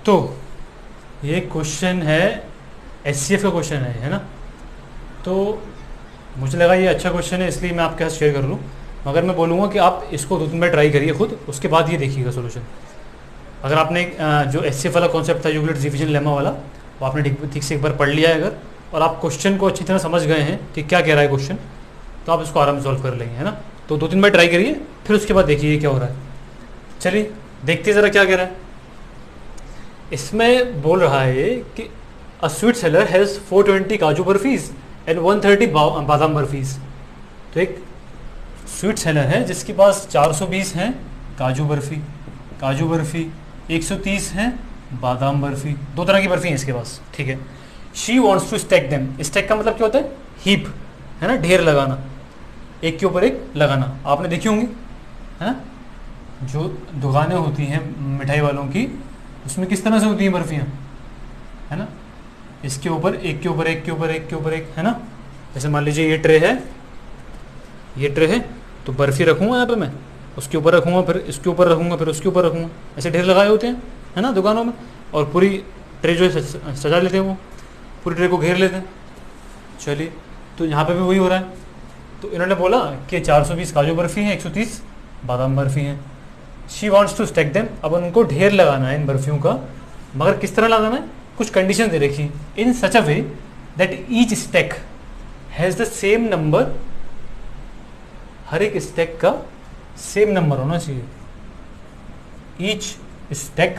तो ये क्वेश्चन है, एचसीएफ का क्वेश्चन है ना। तो मुझे लगा ये अच्छा क्वेश्चन है, इसलिए मैं आपके साथ शेयर कर लूँ। मगर मैं बोलूँगा कि आप इसको 2-3 बार ट्राई करिए खुद, उसके बाद ये देखिएगा सोल्यूशन। अगर आपने जो एचसीएफ वाला कॉन्सेप्ट था, यूक्लिड्स डिवीजन लेमा वाला, वो आपने ठीक से एक बार पढ़ लिया है अगर, और आप क्वेश्चन को अच्छी तरह समझ गए हैं कि क्या कह रहा है क्वेश्चन, तो आप इसको आराम से सॉल्व कर लेंगे, है ना। तो 2-3 बार ट्राई करिए, फिर उसके बाद देखिए क्या हो रहा है। चलिए देखते ज़रा क्या कह रहा है। इसमें बोल रहा है कि अ स्वीट सेलर हैज़ 420 काजू बर्फीज एंड 130 बादाम बर्फीज। तो एक स्वीट सेलर है जिसके पास 420 हैं काजू बर्फ़ी 130 हैं बादाम बर्फ़ी, 2 तरह की बर्फ़ी हैं इसके पास, ठीक है। She wants to stack them. Stack का मतलब क्या होता है? हीप, है ना, ढेर लगाना, एक के ऊपर एक लगाना। आपने देखी होंगी, है ना, जो दुकानें होती हैं मिठाई वालों की, उसमें किस तरह से होती हैं बर्फ़ियाँ, है ना, इसके ऊपर एक के ऊपर एक के ऊपर एक के ऊपर एक, है ना। जैसे मान लीजिए ये ट्रे है, तो बर्फ़ी रखूँगा यहाँ पे मैं, उसके ऊपर रखूँगा, फिर इसके ऊपर रखूँगा, फिर उसके ऊपर रखूँगा, ऐसे ढेर लगाए होते हैं, है ना, दुकानों में। और पूरी ट्रे जो है सजा लेते हैं, वो पूरी ट्रे को घेर लेते हैं। चलिए, तो यहाँ पे भी वही हो रहा है। तो इन्होंने बोला कि 420 काजू बर्फ़ी हैं, 130 बादाम बर्फ़ी हैं। She wants to stack them. अब उनको ढेर लगाना है इन बर्फ़ियों का, मगर किस तरह लगाना है? कुछ कंडीशन दे रखी, in such a way that each stack has the same number. हर एक स्टैक का सेम नंबर होना चाहिए। ईच स्टैक,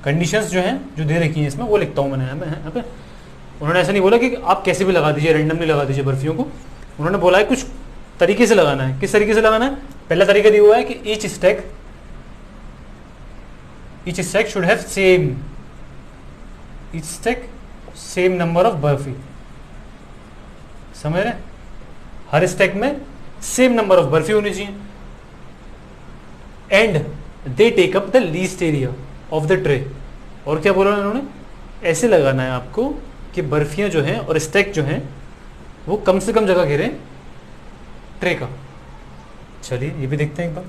कंडीशंस जो हैं जो दे रखी हैं इसमें, वो लिखता हूँ मैंने यहाँ पे। उन्होंने ऐसा नहीं बोला कि आप कैसे भी लगा दीजिए, रैंडमली लगा दीजिए बर्फियों को। उन्होंने बोला है कुछ तरीके से लगाना है। किस तरीके से लगाना है? पहला तरीका दिया हुआ है कि each stack should have same number of barfi. समझ रहे हैं? हर स्टैक में सेम नंबर ऑफ बर्फी होनी चाहिए। And they take up the least area of the tray. और क्या बोला उन्होंने? ऐसे लगाना है आपको कि बर्फियां जो हैं और स्टैक जो हैं वो कम से कम जगह घेरे ट्रे का। चलिए ये भी देखते हैं एक बार।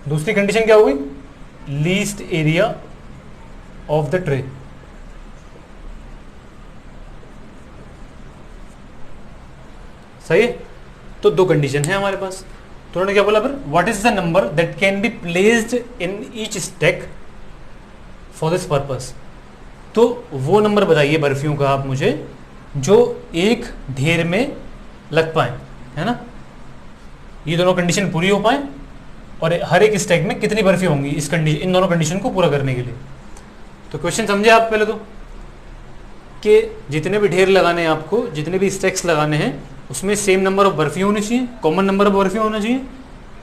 दूसरी कंडीशन क्या हुई? Least area of the tray. सही है। तो 2 कंडीशन है हमारे पास। तो उन्होंने क्या बोला फिर? What is the number that can be placed in each stack for this purpose. तो वो नंबर बताइए बर्फियों का आप मुझे जो एक ढेर में लग पाए, है ना। ये दोनों कंडीशन पूरी हो पाए और हर एक स्टैक में कितनी बर्फी होंगी इन दोनों कंडीशन को पूरा करने के लिए। तो क्वेश्चन समझे आप पहले तो, कि जितने भी ढेर लगाने हैं आपको, जितने भी स्टैक्स लगाने हैं, उसमें सेम नंबर ऑफ बर्फी होनी चाहिए, कॉमन नंबर ऑफ बर्फी होना चाहिए।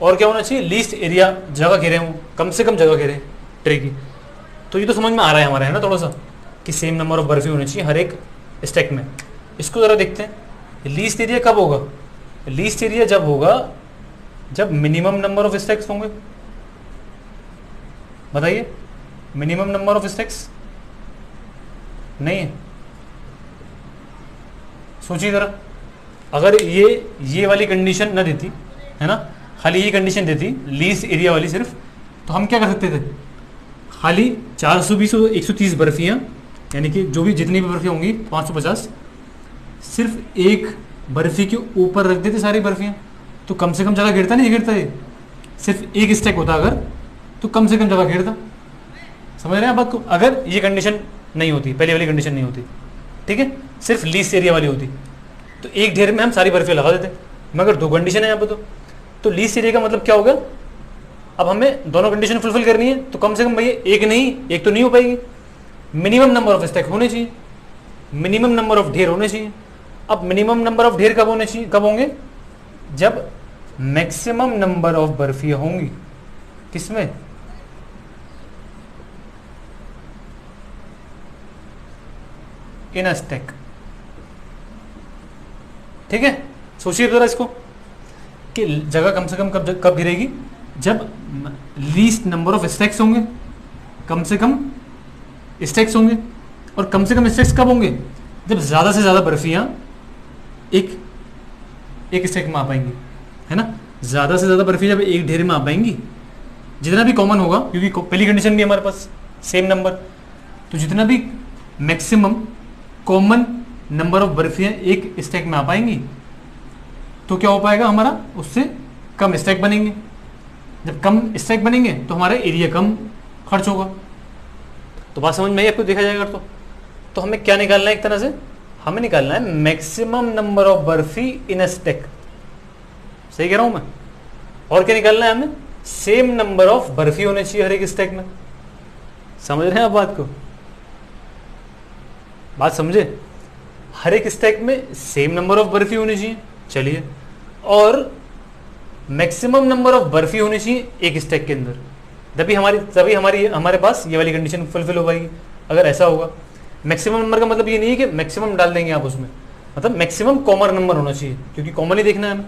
और क्या होना चाहिए? लीस्ट एरिया, जगह घेरे वो, कम से कम जगह घेरे ट्रे की। तो ये तो समझ में आ रहा है हमारे, है ना, थोड़ा सा, कि सेम नंबर ऑफ बर्फी होनी चाहिए हर एक स्टैक में। इसको ज़रा देखते हैं। लीस्ट एरिया कब होगा? लीस्ट एरिया जब होगा जब मिनिमम नंबर ऑफ स्टैक्स होंगे। बताइए, मिनिमम नंबर ऑफ स्टैक्स नहीं है? सोचिए ज़रा, अगर ये वाली कंडीशन ना देती, है ना, खाली ये कंडीशन देती लीस्ट एरिया वाली सिर्फ, तो हम क्या कर सकते थे? खाली 420 और 130 बर्फियाँ, यानी कि जो भी जितनी भी बर्फियाँ होंगी 550, सिर्फ एक बर्फ़ी के ऊपर रख देते सारी बर्फियाँ, तो कम से कम जगह घेरता नहीं घेरता? ये सिर्फ एक स्टैक होता अगर, तो कम से कम जगह घेरता। समझ रहे हैं आप बात को? अगर ये कंडीशन नहीं होती, पहले वाली कंडीशन नहीं होती, ठीक है, सिर्फ लीस्ट एरिया वाली होती, तो एक ढेर में हम सारी बर्फियाँ लगा देते। मगर 2 कंडीशन है यहाँ पे। तो लीस्ट एरिया का मतलब क्या होगा? अब हमें दोनों कंडीशन फुलफिल करनी है, तो कम से कम भैया एक तो नहीं हो पाएगी। मिनिमम नंबर ऑफ स्टैक होने चाहिए, मिनिमम नंबर ऑफ ढेर होने चाहिए। अब मिनिमम नंबर ऑफ ढेर कब होने चाहिए, कब होंगे? जब मैक्सिमम नंबर ऑफ बर्फियाँ होंगी। किसमें? इन अ स्टैक। ठीक है, सोचिए जरा इसको कि जगह कम से कम कब गिरेगी? जब लीस्ट नंबर ऑफ स्टैक्स होंगे, कम से कम स्टैक्स होंगे। और कम से कम स्टैक्स कब होंगे? जब ज़्यादा से ज़्यादा बर्फियाँ एक स्टैक में आ पाएंगी, है ना। ज़्यादा से ज़्यादा बर्फी जब एक ढेर में आ पाएंगी, जितना भी कॉमन होगा, क्योंकि पहली कंडीशन भी हमारे पास सेम नंबर, तो जितना भी मैक्सिमम कॉमन नंबर ऑफ बर्फियाँ एक स्टैक में आ पाएंगी तो क्या हो पाएगा हमारा, उससे कम स्टैक बनेंगे। जब कम स्टैक बनेंगे तो हमारा एरिया कम खर्च होगा। तो बात समझ में आई आपको? देखा जाएगा तो हमें क्या निकालना है, एक तरह से हमें निकालना है maximum number of barfi in a stack. सही कह रहा हूं मैं? और क्या निकालना है हमें? सेम नंबर ऑफ बर्फी होने चाहिए हर एक स्टैक में। समझ रहे हैं आप बात को? बात समझे? हर एक स्टैक में सेम नंबर ऑफ बर्फी होनी चाहिए। चलिए, और मैक्सिमम नंबर ऑफ बर्फी होनी चाहिए एक स्टैक के अंदर, तभी हमारे पास ये वाली कंडीशन फुलफिल हो पाएगी। अगर ऐसा होगा, मैक्सिमम नंबर का मतलब ये नहीं है कि मैक्सिमम डाल देंगे आप उसमें, मतलब मैक्सिमम कॉमन नंबर होना चाहिए, क्योंकि कॉमन ही देखना है हमें।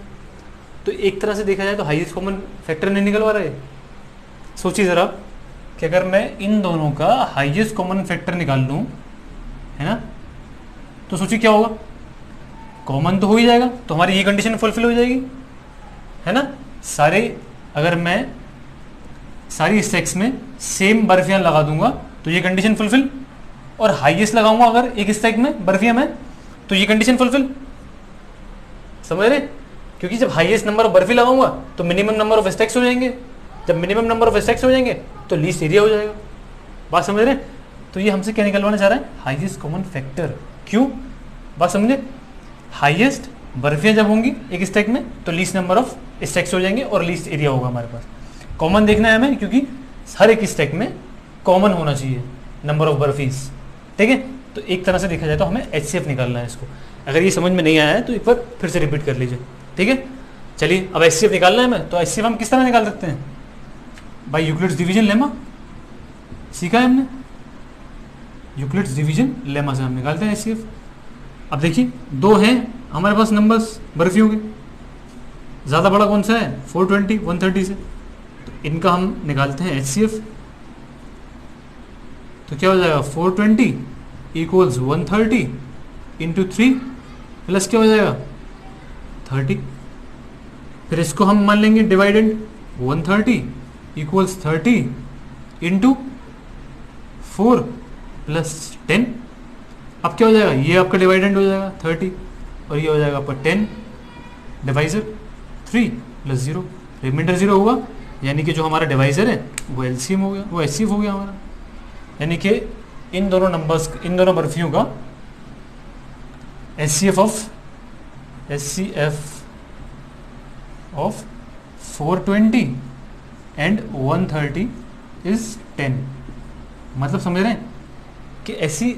तो एक तरह से देखा जाए तो हाईएस्ट कॉमन फैक्टर नहीं निकलवा रहा है। सोचिए ज़रा कि अगर मैं इन दोनों का हाईएस्ट कॉमन फैक्टर निकाल लूँ, है ना, तो सोचिए क्या होगा, कॉमन तो हो ही जाएगा, तो हमारी ये कंडीशन फुलफिल हो जाएगी, है ना। अगर मैं सारी स्टैक्स में सेम बर्फियाँ लगा दूंगा तो ये कंडीशन फुलफिल, और हाईएस्ट लगाऊंगा अगर एक स्टैक में बर्फियाँ में तो ये कंडीशन फुलफिल। समझ रहे? क्योंकि जब हाईएस्ट नंबर ऑफ बर्फी लगाऊंगा तो मिनिमम नंबर ऑफ स्टैक्स हो जाएंगे, जब मिनिमम नंबर ऑफ स्टैक्स हो जाएंगे तो लीस्ट एरिया हो जाएगा। बात समझ रहे? तो ये हमसे क्या निकलवाना चाह रहा है? Highest common factor. क्यों? बात समझे? हाईएस्ट बर्फियाँ जब होंगी एक स्टैक में तो लीस्ट नंबर ऑफ स्टैक्स हो जाएंगे और लीस्ट एरिया होगा हमारे पास। कॉमन देखना है हमें, क्योंकि हर एक स्टैक में कॉमन होना चाहिए नंबर ऑफ बर्फीज। ठीक है, तो एक तरह से देखा जाए तो हमें HCF निकालना है इसको। अगर ये समझ में नहीं आया है तो एक बार फिर से रिपीट कर लीजिए। ठीक है, चलिए अब HCF निकालना है हमें, तो HCF हम किस तरह निकाल सकते हैं? बाय यूक्लिड्स डिवीजन लेमा, सीखा है हमने, यूक्लिड्स डिवीजन लेमा से हम निकालते हैं HCF। अब देखिए दो हैं हमारे पास नंबर्स बर्फियों के, ज़्यादा बड़ा कौन सा है? 420 130 से, तो इनका हम निकालते हैं HCF। तो क्या हो जाएगा? 420 इक्वल्स 130 इंटू 3 प्लस क्या हो जाएगा? 30। फिर इसको हम मान लेंगे डिवाइडेंड, 130 इक्वल्स 30 इंटू 4 प्लस 10। अब क्या हो जाएगा? ये आपका डिवाइडेंड हो जाएगा 30 और ये हो जाएगा आपका 10 डिवाइजर 3 प्लस 0, रिमाइंडर 0 होगा, यानी कि जो हमारा डिवाइजर है वो LCM हो गया, वो HCF हो गया हमारा। यानी कि इन दोनों बर्फियों का HCF ऑफ 420 एंड 130 इज 10। मतलब समझ रहे हैं कि ऐसी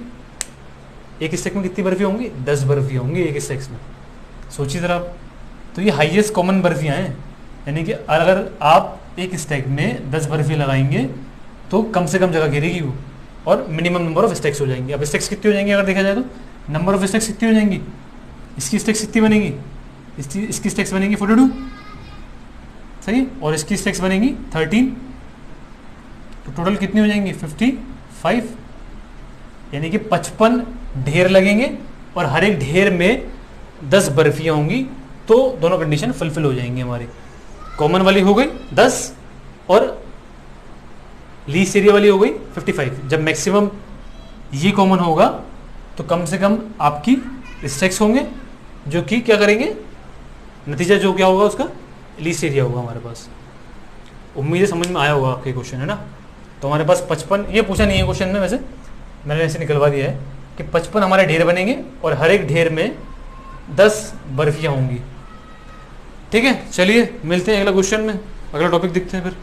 एक स्टैक में कितनी बर्फी होंगी? 10 बर्फियाँ होंगी एक स्टैक में। सोचिए ज़रा आप, तो ये हाईएस्ट कॉमन बर्फियाँ हैं, यानी कि अगर आप एक स्टैक में 10 बर्फी लगाएंगे तो कम से कम जगह घेरेगी वो, और मिनिमम नंबर ऑफ स्टैक्स हो जाएंगे। अब स्टैक्स कितनी हो जाएंगी अगर देखा जाए तो? नंबर ऑफ स्टैक्स कितनी हो जाएंगी? इसकी स्टैक्स कितनी बनेगी? इसकी स्टैक्स बनेगी 42, सही, और इसकी स्टैक्स बनेगी 13, तो टोटल कितनी हो जाएंगी? 55, यानी कि 55 ढेर लगेंगे और हर एक ढेर में 10 बर्फियाँ होंगी, तो दोनों कंडीशन फुलफिल हो जाएंगी हमारी। कॉमन वाली हो गई 10 और लीस्ट एरिया वाली हो गई 55। जब मैक्सिमम ये कॉमन होगा तो कम से कम आपकी स्टैक्स होंगे, जो कि क्या करेंगे, नतीजा जो क्या होगा उसका लीस्ट एरिया होगा हमारे पास। उम्मीद है समझ में आया होगा आपके क्वेश्चन, है ना। तो हमारे पास 55, ये पूछा नहीं है क्वेश्चन में, वैसे मैंने ऐसे निकलवा दिया है कि 55 हमारे ढेर बनेंगे और हर एक ढेर में 10 बर्फियाँ होंगी। ठीक है, चलिए मिलते हैं अगला क्वेश्चन में, अगला टॉपिक देखते हैं फिर।